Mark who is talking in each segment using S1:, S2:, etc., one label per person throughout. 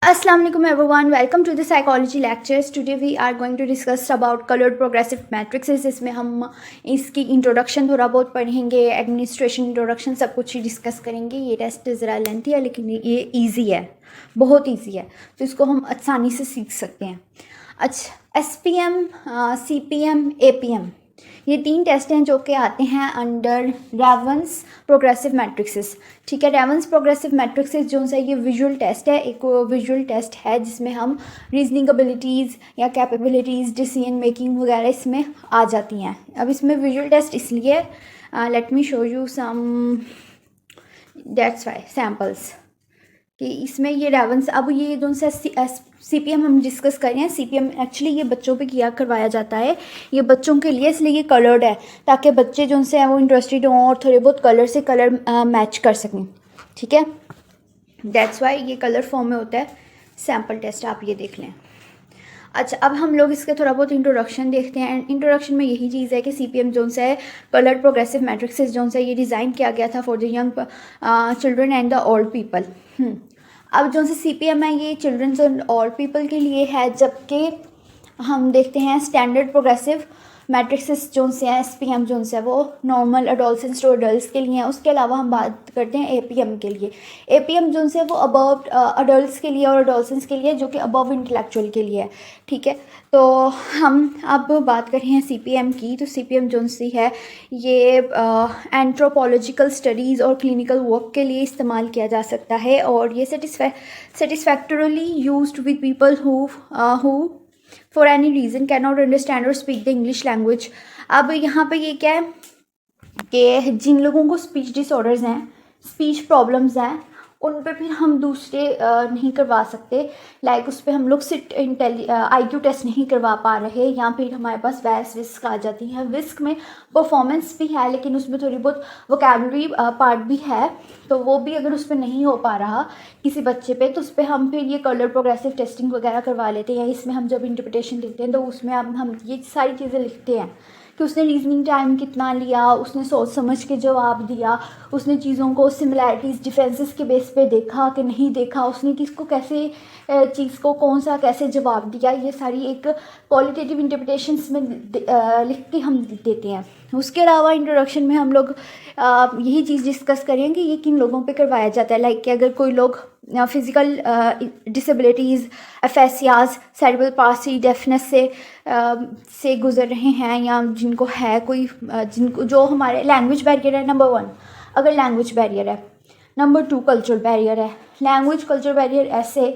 S1: Assalamu alaikum everyone, welcome to the psychology lectures. Today we are going to discuss about colored progressive matrices. इसमें हम इसकी introduction थोड़ा बहुत पढ़ेंगे, administration introduction सब कुछ ही डिस्कस करेंगे। ये टेस्ट ज़रा लेंथी है लेकिन ये इजी है, बहुत इजी है, तो इसको हम आसानी से सीख सकते हैं। अच्छा, SPM, CPM, APM, ये 3 टेस्ट हैं जो कि आते हैं अंडर रेवन्स प्रोग्रेसिव मैट्रिक्सेस। ठीक है, रेवन्स प्रोग्रेसिव मैट्रिक्सेस जो है ये विजुअल टेस्ट है, एक विजुअल टेस्ट है जिसमें हम रीजनिंग एबिलिटीज़ या कैपेबिलिटीज़, डिसीजन मेकिंग वगैरह इसमें आ जाती हैं। अब इसमें विजुअल टेस्ट इसलिए, let me show you some, that's why samples, कि इसमें ये रेवन्स, अब ये जो सा CPM हम डिस्कस कर रहे हैं, CPM एक्चुअली ये बच्चों पे किया करवाया जाता है, ये बच्चों के लिए, इसलिए ये कलर्ड है ताकि बच्चे जो से हैं वो इंटरेस्टेड हों और थोड़े बहुत कलर से कलर मैच कर सकें। ठीक है, दैट्स वाई ये कलर फॉर्म में होता है। सैम्पल टेस्ट आप ये देख लें। अच्छा, अब हम लोग इसके थोड़ा बहुत इंट्रोडक्शन देखते हैं। इंट्रोडक्शन में यही चीज़ है कि CPM जो है कलर्ड प्रोग्रेसिव मैट्रिक्सेस जो है ये डिज़ाइन किया गया था for the young children and the old people. अब जो से CPM है ये चिल्ड्रंस एंड ओल्ड पीपल के लिए है, जबकि हम देखते हैं स्टैंडर्ड प्रोग्रेसिव मैट्रिक्सेस जो से हैं SPM जो है वो नॉर्मल अडोलसेंस टू अडल्ट के लिए हैं। उसके अलावा हम बात करते हैं APM के लिए। APM जो है वो अबव अडल्ट के लिए और अडोलसेंस के लिए, जो कि अबव इंटेलेक्चुअल के लिए है। ठीक है, तो हम अब बात कर रहे हैं CPM की। तो CPM जो सी है ये एंथ्रोपोलॉजिकल स्टडीज़ और क्लिनिकल वर्क के लिए इस्तेमाल किया जा सकता है, और ये satisfactorily used with people who for any reason can not understand और स्पीक द इंग्लिश लैंग्वेज। अब यहाँ पे ये क्या है कि जिन लोगों को स्पीच डिसऑर्डर्स हैं, स्पीच प्रॉब्लम्स हैं, उन पे फिर हम दूसरे नहीं करवा सकते। लाइक उस पर हम लोग IQ टेस्ट नहीं करवा पा रहे, या फिर हमारे पास वैस विस्क आ जाती है। विस्क में परफॉर्मेंस भी है लेकिन उसमें थोड़ी बहुत वोकैबुलरी पार्ट भी है, तो वो भी अगर उस पर नहीं हो पा रहा किसी बच्चे पे, तो उस पर हम फिर ये कलर प्रोग्रेसिव टेस्टिंग वगैरह करवा लेते हैं। इसमें हम जब इंटरप्रिटेशन लिखते हैं तो उसमें हम ये सारी चीज़ें लिखते हैं कि उसने रीजनिंग टाइम कितना लिया, उसने सोच समझ के जवाब दिया, उसने चीज़ों को सिमिलैरिटीज़ डिफरेंसेस के बेस पे देखा कि नहीं देखा, उसने किसको कैसे चीज़ को कौन सा कैसे जवाब दिया, ये सारी एक क्वालिटेटिव इंटरप्रिटेशंस में लिख के हम देते हैं। उसके अलावा इंट्रोडक्शन में हम लोग यही चीज़ डिस्कस करें कि ये किन लोगों पे करवाया जाता है। लाइक कि अगर कोई लोग physical disabilities, aphasias, cerebral palsy, deafness से गुजर रहे हैं, या जिनको है कोई जिनको जो हमारे लैंग्वेज बैरियर है, नंबर 1 अगर लैंग्वेज बैरियर है, नंबर 2 कल्चरल बैरियर है। लैंग्वेज कल्चरल बैरियर ऐसे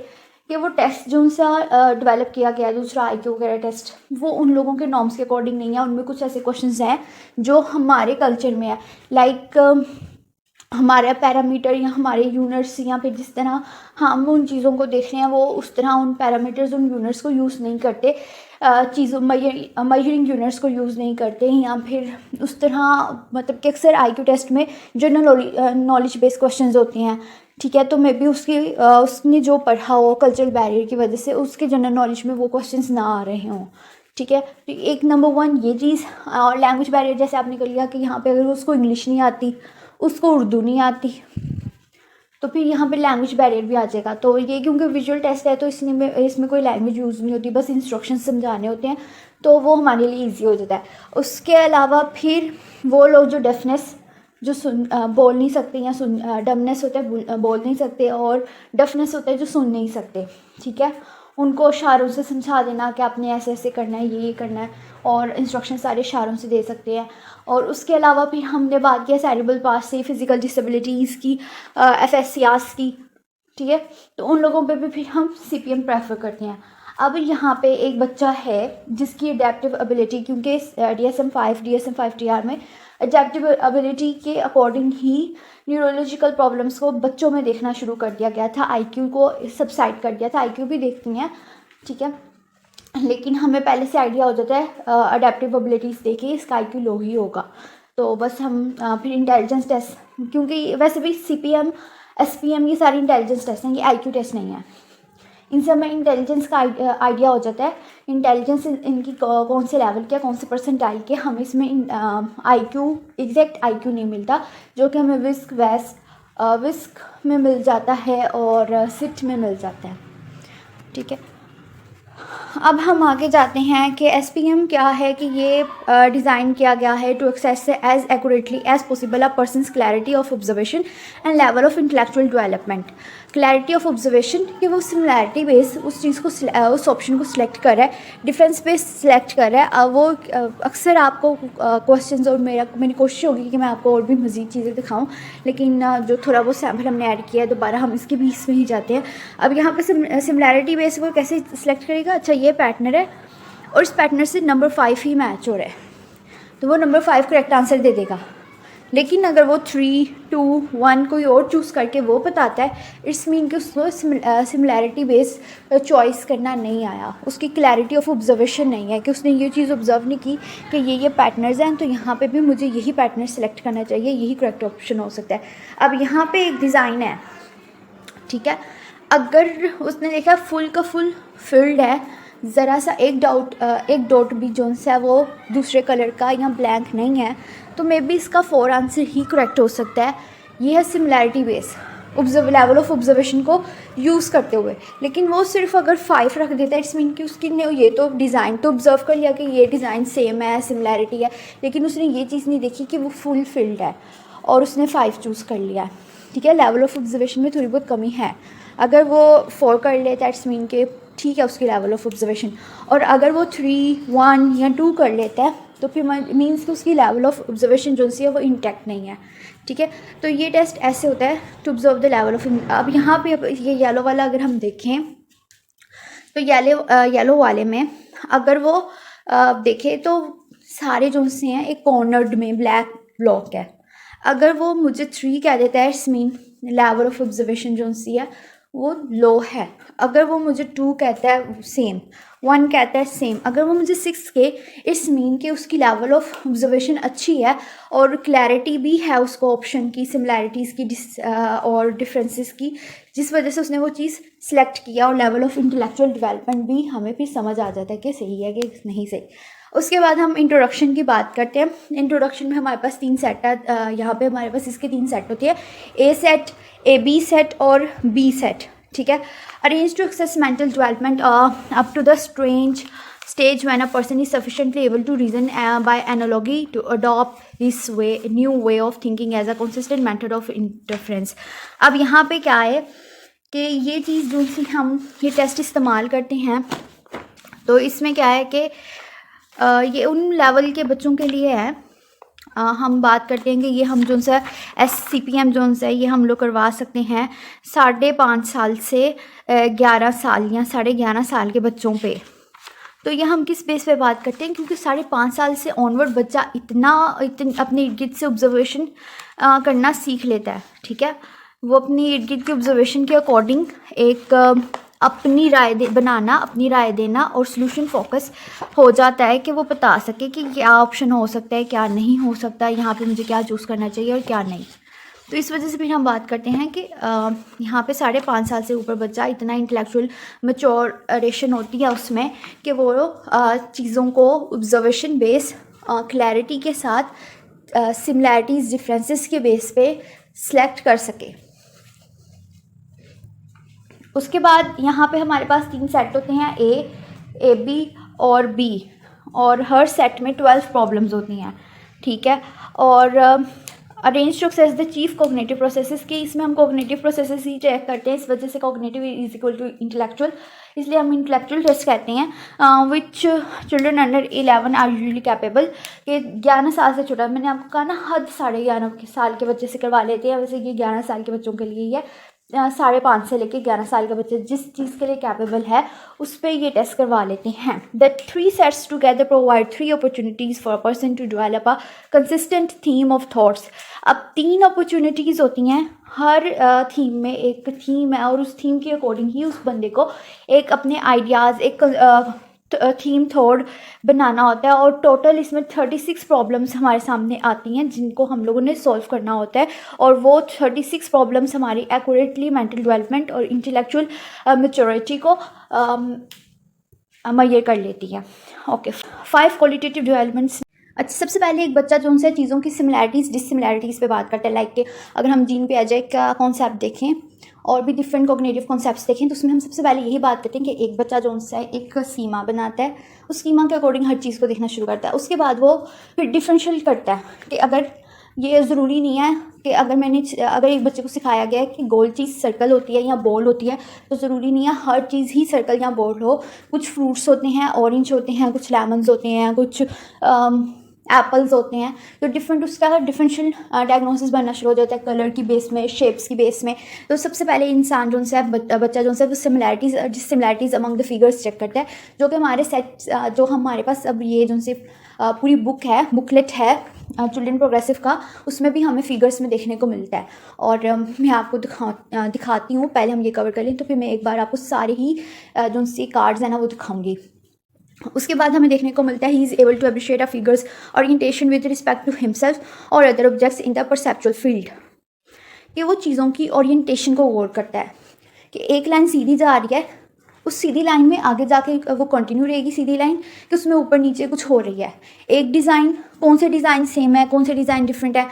S1: कि वो टेस्ट जो सा डेवलप किया गया है, दूसरा IQ वगैरह टेस्ट, वो उन लोगों के नॉर्म्स के अकॉर्डिंग नहीं है। उनमें कुछ ऐसे क्वेश्चंस हैं जो हमारे कल्चर में है, लाइक हमारा पैरामीटर या हमारे यूनिट्स, या फिर जिस तरह हम उन चीज़ों को देख रहे हैं वो उस तरह उन पैरामीटर्स, उन यूनिट्स को यूज़ नहीं करते, चीज़ों मेजरिंग यूनिट्स को यूज़ नहीं करते, या फिर उस तरह, मतलब कि अक्सर IQ टेस्ट में जनरल नॉलेज बेस्ड क्वेश्चंस होते हैं। ठीक है, तो मे बी उसने जो पढ़ा हो कल्चरल बैरियर की वजह से उसके जनरल नॉलेज में वो क्वेश्चंस ना आ रहे हों। ठीक है, तो एक नंबर 1 ये चीज़। और लैंग्वेज बैरियर जैसे आपने कर लिया कि यहाँ पे अगर उसको इंग्लिश नहीं आती, उसको उर्दू नहीं आती, तो फिर यहाँ पे लैंग्वेज बैरियर भी आ जाएगा। तो ये क्योंकि विजुअल टेस्ट है तो इसमें कोई लैंग्वेज यूज़ नहीं होती, बस इंस्ट्रक्शन समझाने होते हैं, तो वो हमारे लिए ईजी हो जाता है। उसके अलावा फिर वो लोग जो डेफनेस, जो बोल नहीं सकते, या डमनेस होता है बोल नहीं सकते, और डफनेस होता है जो सुन नहीं सकते। ठीक है, उनको इशारों से समझा देना कि आपने ऐसे ऐसे करना है, ये करना है, और इंस्ट्रक्शन सारे इशारों से दे सकते हैं। और उसके अलावा फिर हमने बात किया सेरेब्रल पाल्सी, फिज़िकल डिसेबिलिटीज़ की, FSCs की। ठीक है, तो उन लोगों पे भी फिर हम CPM प्रेफर करते हैं। अब यहाँ पे एक बच्चा है जिसकी अडेप्टिव एबिलिटी, क्योंकि DSM-5 TR में अडेप्टिव एबिलिटी के अकॉर्डिंग ही न्यूरोलॉजिकल प्रॉब्लम्स को बच्चों में देखना शुरू कर दिया गया था, IQ को सबसाइड कर दिया था। IQ भी देखती हैं, ठीक है, लेकिन हमें पहले से आइडिया हो जाता है अडेप्टिव एबिलिटीज़ देखे इसका IQ लो ही होगा, तो बस हम फिर इंटेलिजेंस टेस्ट, क्योंकि वैसे भी CPM, SPM ये सारी इंटेलिजेंस टेस्ट हैं, ये IQ टेस्ट नहीं है। इन सब में इंटेलिजेंस का आइडिया हो जाता है, इंटेलिजेंस इनकी कौन से लेवल के, कौन से परसेंटाइल के। हमें इसमें IQ, एग्जैक्ट IQ नहीं मिलता, जो कि हमें विस्क में मिल जाता है और सिट में मिल जाता है। ठीक है। अब हम आगे जाते हैं कि SPM क्या है, कि ये डिज़ाइन किया गया है to assess as accurately as possible a person's clarity of observation and level of intellectual development. Clarity of observation कि वो सिमिलैरिटी बेस उस चीज़ को उस ऑप्शन को सिलेक्ट कर रहा है, डिफरेंस बेस सिलेक्ट कर रहा है। वो अक्सर आपको क्वेश्चंस और मेरी कोशिश होगी कि मैं आपको और भी मज़ीद चीज़ें दिखाऊं, लेकिन जो थोड़ा बहुत सैम्पल हमने ऐड किया है दोबारा हम इसके बीच में ही जाते हैं। अब यहाँ पे सिमिलैरिटी बेस वो कैसे सिलेक्ट करेगा? अच्छा, ये पैटर्नर है और इस पैटर्नर से नंबर 5 ही मैच हो रहा है, तो वो नंबर 5 करेक्ट आंसर दे देगा। लेकिन अगर वो 3, 2, 1 कोई और चूज़ करके वो बताता है, इट्स मीन कि उसको सिमिलैरिटी बेस चॉइस करना नहीं आया, उसकी क्लैरिटी ऑफ ऑब्जर्वेशन नहीं है, कि उसने ये चीज़ ऑब्जर्व नहीं की कि ये पैटर्नर्स हैं, तो यहाँ पे भी मुझे यही पैटर्न सेलेक्ट करना चाहिए, यही करेक्ट ऑप्शन हो सकता है। अब यहाँ पे एक डिज़ाइन है, ठीक है, अगर उसने देखा फुल का फुल फील्ड है, ज़रा सा एक डॉट भी जो है वो दूसरे कलर का या ब्लैंक नहीं है, तो मे बी इसका 4 आंसर ही करेक्ट हो सकता है। ये है similarity base level of observation को यूज़ करते हुए। लेकिन वो सिर्फ अगर 5 रख देता है, इट्स मीन कि उसकी ने ये तो डिज़ाइन तो ऑब्जर्व कर लिया कि ये डिज़ाइन सेम है, सिमिलैरिटी है, लेकिन उसने ये चीज़ नहीं देखी कि वो फुल फील्ड है और उसने 5 चूज़ कर लिया। ठीक है, लेवल ऑफ ऑब्जर्वेशन में थोड़ी बहुत कमी है। अगर वो 4 कर लेता है, इट्स मीन के ठीक है उसकी लेवल ऑफ ऑब्जर्वेशन, और अगर वो 3, 1 या 2 कर लेता है तो फिर मीन्स कि उसकी लेवल ऑफ ऑब्जर्वेशन जो सी है वो इंटैक्ट नहीं है। ठीक है, तो ये टेस्ट ऐसे होता है to observe the level of. अब यहाँ पे ये येलो वाला अगर हम देखें तो येलो वाले में अगर वो देखें तो सारे जो से हैं एक कॉर्नर्ड में ब्लैक ब्लॉक है। अगर वो मुझे 3 कह देता है, it's mean level of observation जो सी है वो लो है। अगर वो मुझे 2 कहता है सेम, 1 कहता है सेम, अगर वो मुझे 6 के, इट्स मीन कि उसकी लेवल ऑफ ऑब्जर्वेशन अच्छी है और क्लैरिटी भी है उसको ऑप्शन की, सिमिलैरिटीज़ की और डिफरेंसेस की, जिस वजह से उसने वो चीज़ सेलेक्ट किया, और लेवल ऑफ इंटेलेक्चुअल डेवलपमेंट भी हमें फिर समझ आ जाता है कि सही है कि नहीं सही। उसके बाद हम इंट्रोडक्शन की बात करते हैं। इंट्रोडक्शन में हमारे पास 3 सेट है, यहाँ पे हमारे पास इसके 3 सेट होती है, ए सेट, AB सेट और B सेट। ठीक है, arrange to assess mental development up to the stage when a person is sufficiently able to reason by analogy to adopt this new way of thinking as a consistent method of interference। अब यहाँ पे क्या है कि ये चीज़ जो सी हम ये टेस्ट इस्तेमाल करते हैं, तो इसमें क्या है कि ये उन लेवल के बच्चों के लिए है। हम बात करते हैं कि ये हम जो सा SCPM जो है ये हम लोग करवा सकते हैं 5.5 साल से 11 साल या 11.5 साल के बच्चों पे। तो ये हम किस बेस पे बात करते हैं, क्योंकि 5.5 साल से ऑनवर्ड बच्चा इतना अपने इर्द गिर्द से ऑब्जर्वेशन करना सीख लेता है। ठीक है, वो अपनी इर्द गिर्द के ऑब्जर्वेशन के अकॉर्डिंग एक अपनी राय बनाना, अपनी राय देना और सोल्यूशन फोकस हो जाता है कि वो बता सके कि क्या ऑप्शन हो सकता है, क्या नहीं हो सकता, यहाँ पे मुझे क्या चूज़ करना चाहिए और क्या नहीं। तो इस वजह से फिर हम बात करते हैं कि यहाँ पे 5.5 साल से ऊपर बच्चा इतना इंटेलेक्चुअल मैच्योरेशन होती है उसमें कि वो चीज़ों को ऑब्जर्वेशन बेस क्लैरिटी के साथ सिमिलैरिटीज़ डिफरेंसेस के बेस पे सिलेक्ट कर सके। उसके बाद यहाँ पे हमारे पास 3 सेट होते हैं, A, AB और B, और हर सेट में 12 प्रॉब्लम्स होती हैं। ठीक है, और arrange to assess the chief cognitive processes की, इसमें हम कोग्निटिव प्रोसेसेस ही चेक करते हैं, इस वजह से cognitive is equal to intellectual, इसलिए हम इंटेलेक्चुअल टेस्ट कहते हैं। Which children under 11 are usually capable, कि 11 साल से छोटा, मैंने आपको कहा ना हद 11.5 साल के बच्चे से करवा लेते हैं, वैसे ये 11 साल के बच्चों के लिए ही है। 5.5 से लेके 11 साल के बच्चे जिस चीज़ के लिए कैपेबल है उस पर ये टेस्ट करवा लेते हैं। The 3 sets together provide 3 opportunities for a person to develop a consistent theme of thoughts. अब 3 अपॉर्चुनिटीज़ होती हैं, हर थीम में एक थीम है और उस थीम के अकॉर्डिंग ही उस बंदे को एक अपने आइडियाज़, एक थीम थॉट बनाना होता है, और टोटल इसमें 36 प्रॉब्लम्स हमारे सामने आती हैं जिनको हम लोगों ने सॉल्व करना होता है, और वो 36 प्रॉब्लम्स हमारी एक्यूरेटली मेंटल डेवलपमेंट और इंटेलेक्चुअल मैच्योरिटी को मैयर कर लेती है। Okay, 5 qualitative developments. अच्छा, सबसे पहले एक बच्चा जो उनसे चीज़ों की सिमिलैरिटीज़ डिससिमिलैरिटीज़ पे बात करता है, लाइक कि अगर हम जीन पे आ जाए का कॉन्सेप्ट देखें, और भी डिफरेंट कॉग्निटिव कॉन्सेप्ट्स देखें तो उसमें हम सबसे पहले यही बात करते हैं कि एक बच्चा जो सा एक स्कीमा बनाता है, उस स्कीमा के अकॉर्डिंग हर चीज़ को देखना शुरू करता है। उसके बाद वो फिर डिफरेंशियल करता है कि अगर ये ज़रूरी नहीं है कि अगर एक बच्चे को सिखाया गया है कि गोल चीज़ सर्कल होती है या बॉल होती है, तो ज़रूरी नहीं है हर चीज़ ही सर्कल या बॉल हो। कुछ फ्रूट्स होते हैं, ऑरेंज होते हैं, कुछ लेमन्स होते हैं, कुछ एप्पल्स होते हैं। तो डिफरेंट उसका डिफरेंशियल डायग्नोसिस बनना शुरू हो जाता है कलर की बेस में, शेप्स की बेस में। तो सबसे पहले इंसान जो है बच्चा जो है वो similarities among the figures check करता है, जो कि हमारे जो हमारे पास अब ये जो से पूरी बुकलेट है चिल्ड्रन प्रोग्रेसिव का, उसमें भी हमें फिगर्स में देखने को मिलता है। और मैं आपको दिखाती हूँ। पहले हम ये कवर कर लें तो फिर मैं एक बार आपको सारे ही जो सी कार्ड्स हैं ना वो दिखाऊंगी। उसके बाद हमें देखने को मिलता है he is able to appreciate a figure's orientation with respect to himself और other objects in the perceptual field. कि वो चीज़ों की ओरिएंटेशन को गौर करता है कि एक लाइन सीधी जा रही है, उस सीधी लाइन में आगे जाके वो कंटिन्यू रहेगी सीधी लाइन, कि उसमें ऊपर नीचे कुछ हो रही है। एक डिज़ाइन, कौन से डिज़ाइन सेम है, कौन से डिज़ाइन डिफरेंट है।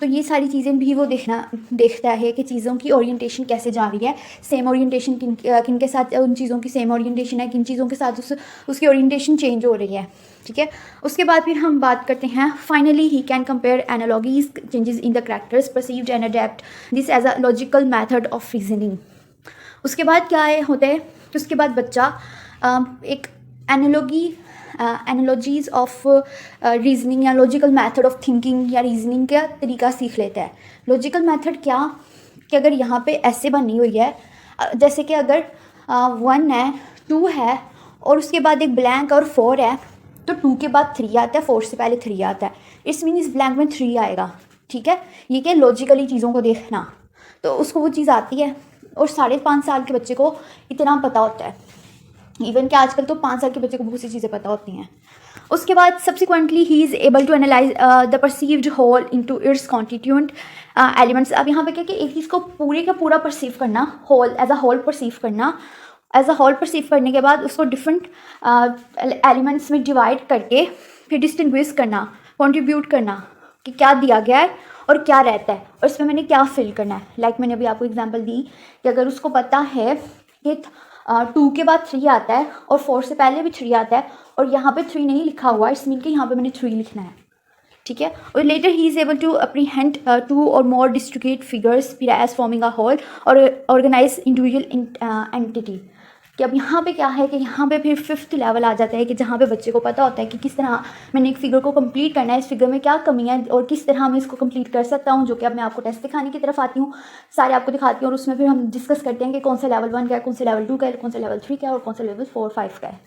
S1: तो ये सारी चीज़ें भी वो देखता है कि चीज़ों की ओरिएंटेशन कैसे जा रही है। सेम ओरिएंटेशन किन के साथ उन चीज़ों की सेम ओरिएंटेशन है, किन चीज़ों के साथ उसकी ओरिएंटेशन चेंज हो रही है। ठीक है। उसके बाद फिर हम बात करते हैं finally he can compare analogies changes in the characters perceived and adapt this as a logical method of reasoning. उसके बाद क्या होता है कि उसके बाद बच्चा एक एनालॉजीज़ ऑफ रीजनिंग या लॉजिकल मेथड ऑफ थिंकिंग या रीजनिंग का तरीका सीख लेता है। लॉजिकल मेथड क्या कि अगर यहाँ पे ऐसे बनी हुई है, जैसे कि अगर 1 है, 2 है और उसके बाद एक ब्लैंक और 4 है, तो 2 के बाद 3 आता है, 4 से पहले 3 आता है। इट्स मीन इस ब्लैंक में 3 आएगा। ठीक है। ये क्या लॉजिकली चीज़ों को देखना, तो उसको वो चीज़ आती है। और 5.5 साल के बच्चे को इतना पता होता है। इवन कि आजकल तो 5 साल के बच्चे को बहुत सी चीज़ें पता होती हैं। उसके बाद subsequently he is able to analyse the perceived whole into its constituent elements. अब यहाँ पे क्या कि एक चीज़ को पूरे का पूरा परसीव करना, whole as a whole perceive करना, एज अ होल परसीव करने के बाद उसको डिफरेंट एलिमेंट्स में डिवाइड करके फिर डिस्टिंग्विश करना, कंट्रीब्यूट करना कि क्या दिया गया है और क्या रहता है और इसमें मैंने क्या फिल करना है। लाइक मैंने अभी आपको एग्जांपल दी कि अगर उसको पता है कि 2 के बाद 3 आता है और 4 से पहले भी 3 आता है और यहाँ पे 3 नहीं लिखा हुआ, इस मीन कि यहाँ पे मैंने 3 लिखना है। ठीक है। और later he is able to apprehend 2 or more distribute figures as forming a whole और ऑर्गेनाइज इंडिविजुअल एंटिटी। कि अब यहाँ पे क्या है कि यहाँ पे फिर 5th लेवल आ जाता है कि जहाँ पे बच्चे को पता होता है कि किस तरह मैंने एक फिगर को कंप्लीट करना है, इस फिगर में क्या कमी है और किस तरह मैं इसको कंप्लीट कर सकता हूँ। जो कि अब मैं आपको टेस्ट दिखाने की तरफ आती हूँ, सारे आपको दिखाती हूँ और उसमें फिर हम डिस्कस करते हैं कि कौन सा लेवल 1 का है, कौन सा लेवल 2 का है, कौन सा लेवल 3 का है और कौन सा लेवल 4, 5 का है।